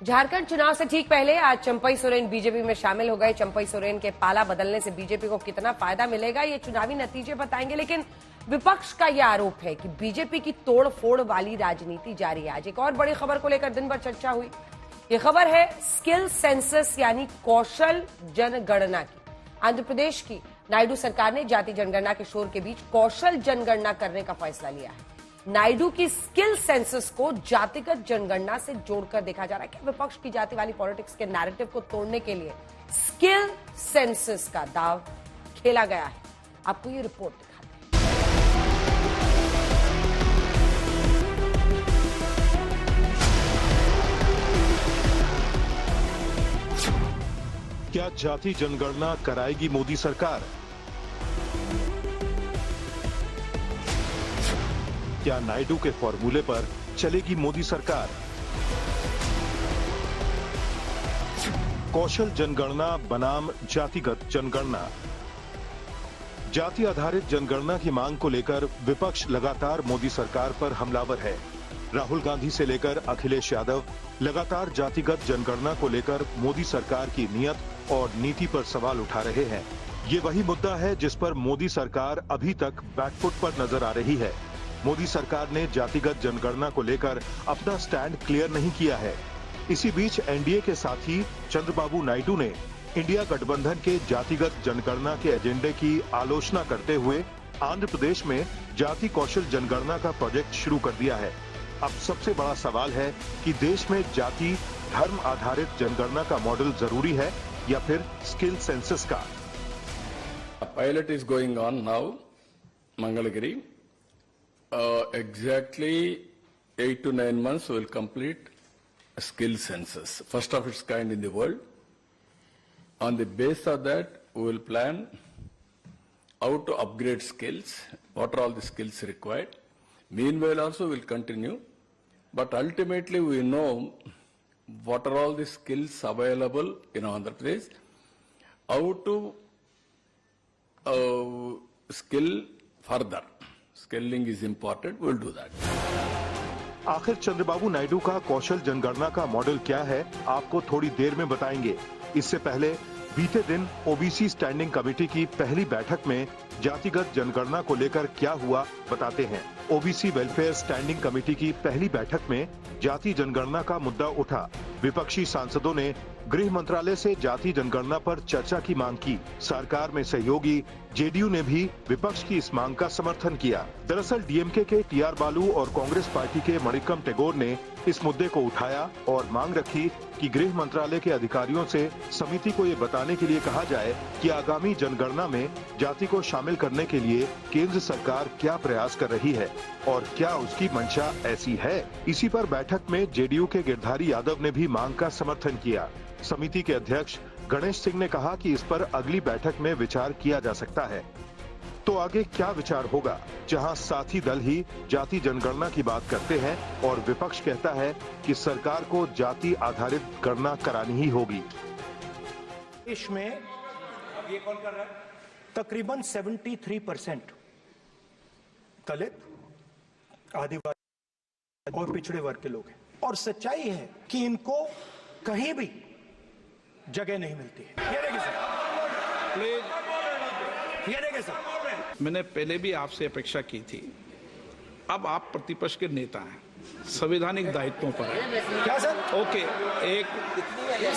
झारखंड चुनाव से ठीक पहले आज चंपई सोरेन बीजेपी में शामिल हो गए। चंपई सोरेन के पाला बदलने से बीजेपी को कितना फायदा मिलेगा ये चुनावी नतीजे बताएंगे, लेकिन विपक्ष का यह आरोप है कि बीजेपी की तोड़-फोड़ वाली राजनीति जारी है। आज एक और बड़ी खबर को लेकर दिन भर चर्चा हुई। ये खबर है स्किल सेंसस यानी कौशल जनगणना की। आंध्र प्रदेश की नायडू सरकार ने जाति जनगणना के शोर के बीच कौशल जनगणना करने का फैसला लिया है। नायडू की स्किल सेंसस को जातिगत जनगणना से जोड़कर देखा जा रहा है कि विपक्ष की जाति वाली पॉलिटिक्स के नैरेटिव को तोड़ने के लिए स्किल सेंसस का दाव खेला गया है। आपको ये रिपोर्ट दिखाते हैं। क्या जाति जनगणना कराएगी मोदी सरकार? क्या नायडू के फॉर्मूले पर चलेगी मोदी सरकार? कौशल जनगणना बनाम जातिगत जनगणना। जाति आधारित जनगणना की मांग को लेकर विपक्ष लगातार मोदी सरकार पर हमलावर है। राहुल गांधी से लेकर अखिलेश यादव लगातार जातिगत जनगणना को लेकर मोदी सरकार की नीयत और नीति पर सवाल उठा रहे हैं। ये वही मुद्दा है जिस पर मोदी सरकार अभी तक बैकफुट पर नजर आ रही है। मोदी सरकार ने जातिगत जनगणना को लेकर अपना स्टैंड क्लियर नहीं किया है। इसी बीच एनडीए के साथी चंद्रबाबू नायडू ने इंडिया गठबंधन के जातिगत जनगणना के एजेंडे की आलोचना करते हुए आंध्र प्रदेश में जाति कौशल जनगणना का प्रोजेक्ट शुरू कर दिया है। अब सबसे बड़ा सवाल है कि देश में जाति धर्म आधारित जनगणना का मॉडल जरूरी है या फिर स्किल सेंसस का। Pilot is going on now Mangalagiri. Exactly 8 to 9 months we will complete a skill census, first of its kind in the world. On the basis of that, we will plan how to upgrade skills, what are all the skills required. Meanwhile also we will continue, but ultimately we know what are all the skills available in Andhra Pradesh, how to skill further. Scaling is important, we'll do that. आखिर चंद्रबाबू नायडू का कौशल जनगणना का model क्या है, आपको थोड़ी देर में बताएंगे। इससे पहले बीते दिन ओबीसी स्टैंडिंग कमेटी की पहली बैठक में जातिगत जनगणना को लेकर क्या हुआ बताते हैं। ओबीसी वेलफेयर स्टैंडिंग कमेटी की पहली बैठक में जाति जनगणना का मुद्दा उठा। विपक्षी सांसदों ने गृह मंत्रालय से जाति जनगणना पर चर्चा की मांग की। सरकार में सहयोगी जेडीयू ने भी विपक्ष की इस मांग का समर्थन किया। दरअसल डीएमके के टीआर बालू और कांग्रेस पार्टी के मणिक्कम टेगोर ने इस मुद्दे को उठाया और मांग रखी कि गृह मंत्रालय के अधिकारियों से समिति को ये बताने के लिए कहा जाए कि आगामी जनगणना में जाति को शामिल करने के लिए केंद्र सरकार क्या प्रयास कर रही है और क्या उसकी मंशा ऐसी है। इसी पर बैठक में जेडीयू के गिरधारी यादव ने भी मांग का समर्थन किया। समिति के अध्यक्ष गणेश सिंह ने कहा कि इस पर अगली बैठक में विचार किया जा सकता है। तो आगे क्या विचार होगा, जहां साथी दल ही जाति जनगणना की बात करते हैं और विपक्ष कहता है कि सरकार को जाति आधारित गणना करानी ही होगी। देश में ये कौन कर रहा है? तकरीबन 73% दलित, आदिवासी और पिछड़े वर्ग के लोग हैं और सच्चाई है कि इनको कहीं भी जगह नहीं मिलती है। ये देखिए सर, प्लीज ये देखिए सर, मैंने पहले भी आपसे अपेक्षा की थी। अब आप प्रतिपक्ष के नेता हैं, संवैधानिक दायित्वों पर है। क्या सर? ओके, एक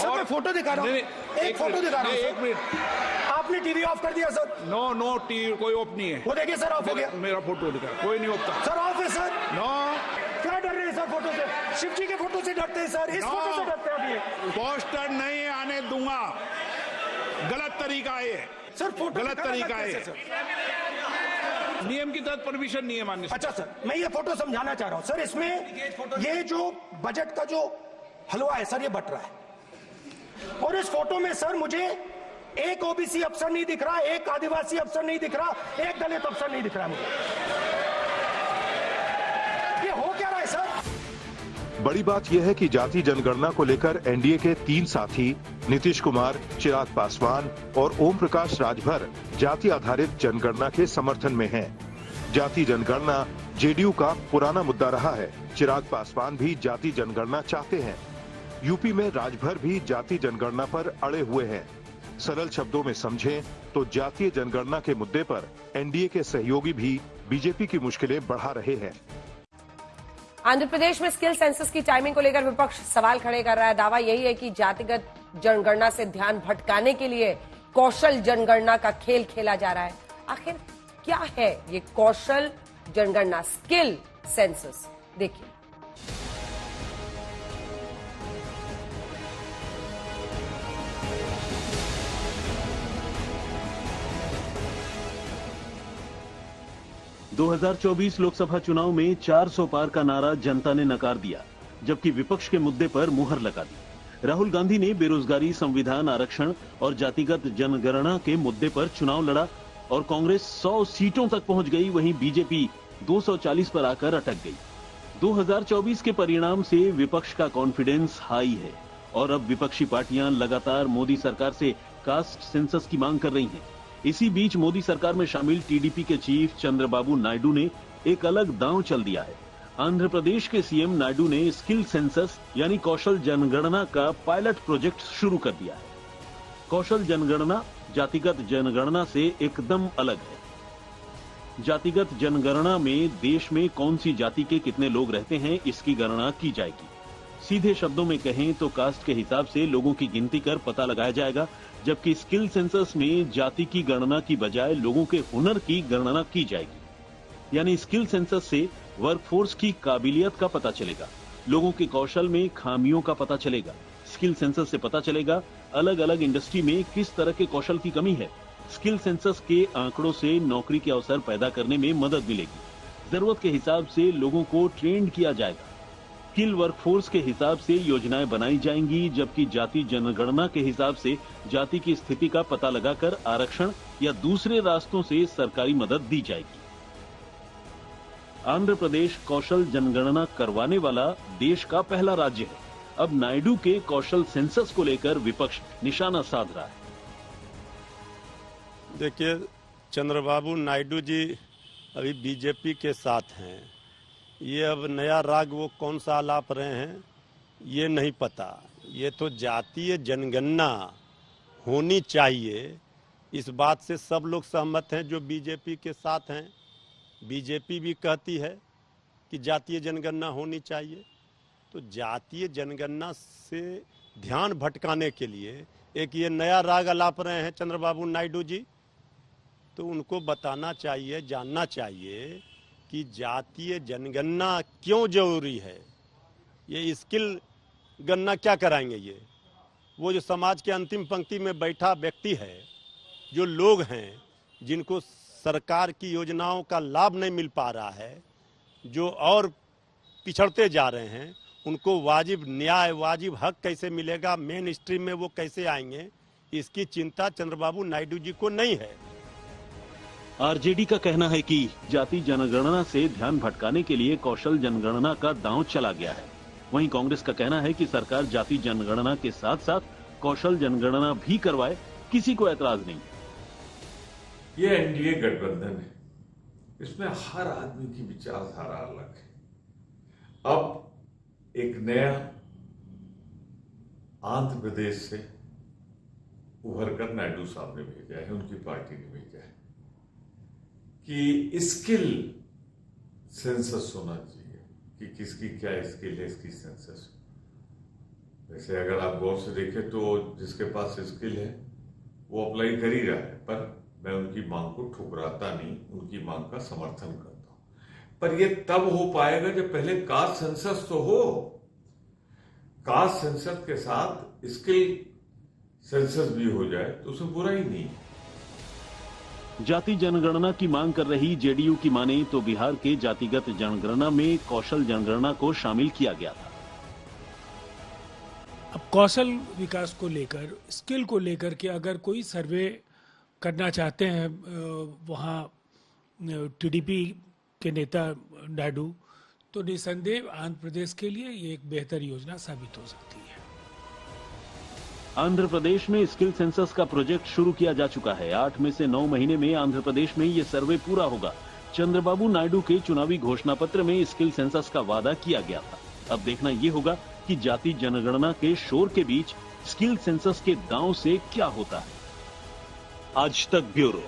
और मैं फोटो दिखा रहा हूँ। एक फोटो दिखा रहा हूँ। एक मिनट, आपने टीवी ऑफ कर दिया सर? नो टीवी कोई ऑफ नहीं है। वो देखिए सर, ऑफ हो गया। मेरा फोटो दिखा, कोई नहीं ऑफ सर। ऑफ है सर। नो, क्या डर रहे हैं सर फोटो से? शिव जी के फोटो से डरते हैं सर, इस फोटो से डरते हैं अभी। पोस्टर नहीं आने दूंगा, गलत तरीका है सर। फोटो गलत तरीका है, नियम की तहत परमिशन नहीं है माननीय। अच्छा सर, मैं ये फोटो समझाना चाह रहा हूँ सर। इसमें ये जो बजट का जो हलवा है सर, ये बट रहा है और इस फोटो में सर मुझे एक ओबीसी अफसर नहीं दिख रहा, एक आदिवासी अफसर नहीं दिख रहा, एक दलित अफसर नहीं दिख रहा मुझे। ये हो क्या रहा है सर? बड़ी बात यह है कि जाति जनगणना को लेकर एनडीए के 3 साथी नीतीश कुमार, चिराग पासवान और ओम प्रकाश राजभर जाति आधारित जनगणना के समर्थन में हैं। जाति जनगणना जेडीयू का पुराना मुद्दा रहा है। चिराग पासवान भी जाति जनगणना चाहते हैं। यूपी में राजभर भी जाति जनगणना पर अड़े हुए हैं। सरल शब्दों में समझें तो जातीय जनगणना के मुद्दे पर एनडीए के सहयोगी भी बीजेपी की मुश्किलें बढ़ा रहे हैं। आंध्र प्रदेश में स्किल सेंसस की टाइमिंग को लेकर विपक्ष सवाल खड़े कर रहा है। दावा यही है कि जातिगत जनगणना से ध्यान भटकाने के लिए कौशल जनगणना का खेल खेला जा रहा है। आखिर क्या है ये कौशल जनगणना, स्किल सेंसस? देखिए। – 2024 लोकसभा चुनाव में 400 पार का नारा जनता ने नकार दिया, जबकि विपक्ष के मुद्दे पर मुहर लगा दी। राहुल गांधी ने बेरोजगारी, संविधान, आरक्षण और जातिगत जनगणना के मुद्दे पर चुनाव लड़ा और कांग्रेस 100 सीटों तक पहुंच गई, वहीं बीजेपी 240 पर आकर अटक गई। 2024 के परिणाम से विपक्ष का कॉन्फिडेंस हाई है और अब विपक्षी पार्टियां लगातार मोदी सरकार से कास्ट सेंसस की मांग कर रही हैं। इसी बीच मोदी सरकार में शामिल टीडीपी के चीफ चंद्रबाबू नायडू ने एक अलग दांव चल दिया है। आंध्र प्रदेश के सीएम नायडू ने स्किल सेंसस यानी कौशल जनगणना का पायलट प्रोजेक्ट शुरू कर दिया है। कौशल जनगणना जातिगत जनगणना से एकदम अलग है। जातिगत जनगणना में देश में कौन सी जाति के कितने लोग रहते हैं इसकी गणना की जाएगी। सीधे शब्दों में कहें तो कास्ट के हिसाब से लोगों की गिनती कर पता लगाया जाएगा, जबकि स्किल सेंसस में जाति की गणना की बजाय लोगों के हुनर की गणना की जाएगी। यानी स्किल सेंसस से वर्कफोर्स की काबिलियत का पता चलेगा, लोगों के कौशल में खामियों का पता चलेगा। स्किल सेंसस से पता चलेगा अलग अलग इंडस्ट्री में किस तरह के कौशल की कमी है। स्किल सेंसस के आंकड़ों से नौकरी के अवसर पैदा करने में मदद मिलेगी। जरूरत के हिसाब से लोगों को ट्रेंड किया जाएगा। स्किल वर्कफोर्स के हिसाब से योजनाएं बनाई जाएंगी, जबकि जाति जनगणना के हिसाब से जाति की स्थिति का पता लगाकर आरक्षण या दूसरे रास्तों से सरकारी मदद दी जाएगी। आंध्र प्रदेश कौशल जनगणना करवाने वाला देश का पहला राज्य है। अब नायडू के कौशल सेंसस को लेकर विपक्ष निशाना साध रहा है। देखिए, चंद्रबाबू नायडू जी अभी बीजेपी के साथ हैं। ये अब नया राग वो कौन सा आलाप रहे हैं ये नहीं पता। ये तो जातीय जनगणना होनी चाहिए, इस बात से सब लोग सहमत हैं जो बीजेपी के साथ हैं। बीजेपी भी कहती है कि जातीय जनगणना होनी चाहिए। तो जातीय जनगणना से ध्यान भटकाने के लिए एक ये नया राग अलाप रहे हैं चंद्रबाबू नायडू जी। तो उनको बताना चाहिए, जानना चाहिए कि जातीय जनगणना क्यों जरूरी है। ये स्किल गणना क्या कराएंगे? ये वो जो समाज के अंतिम पंक्ति में बैठा व्यक्ति है, जो लोग हैं जिनको सरकार की योजनाओं का लाभ नहीं मिल पा रहा है, जो और पिछड़ते जा रहे हैं, उनको वाजिब न्याय, वाजिब हक कैसे मिलेगा, मेन स्ट्रीम में वो कैसे आएंगे, इसकी चिंता चंद्रबाबू नायडू जी को नहीं है। आरजेडी का कहना है कि जाति जनगणना से ध्यान भटकाने के लिए कौशल जनगणना का दांव चला गया है। वहीं कांग्रेस का कहना है कि सरकार जाति जनगणना के साथ साथ कौशल जनगणना भी करवाए, किसी को ऐतराज नहीं। ये एनडीए गठबंधन है, इसमें हर आदमी की विचारधारा अलग है। अब एक नया आंध्र प्रदेश से उभर कर नायडू साहब ने भेजा है, उनकी पार्टी ने भेजा है कि स्किल सेंसस होना चाहिए कि किसकी क्या स्किल है, इसकी सेंसस। वैसे अगर आप गौर से देखें तो जिसके पास स्किल है वो अप्लाई कर ही रहा है, पर मैं उनकी मांग को ठुकराता नहीं, उनकी मांग का समर्थन करता हूं। पर ये तब हो पाएगा जब पहले कास्ट सेंसस तो हो। कास्ट सेंसस के साथ स्किल सेंसस भी हो जाए तो उसमें बुरा ही नहीं। जाति जनगणना की मांग कर रही जेडीयू की माने तो बिहार के जातिगत जनगणना में कौशल जनगणना को शामिल किया गया था। अब कौशल विकास को लेकर, स्किल को लेकर के अगर कोई सर्वे करना चाहते हैं वहाँ टीडीपी के नेता नायडू, तो निसंदेह आंध्र प्रदेश के लिए ये एक बेहतर योजना साबित हो सकती है। आंध्र प्रदेश में स्किल सेंसस का प्रोजेक्ट शुरू किया जा चुका है। 8 में से 9 महीने में आंध्र प्रदेश में ये सर्वे पूरा होगा। चंद्रबाबू नायडू के चुनावी घोषणा पत्र में स्किल सेंसस का वादा किया गया था। अब देखना ये होगा कि जाति जनगणना के शोर के बीच स्किल सेंसस के दांव से क्या होता है। आज तक ब्यूरो।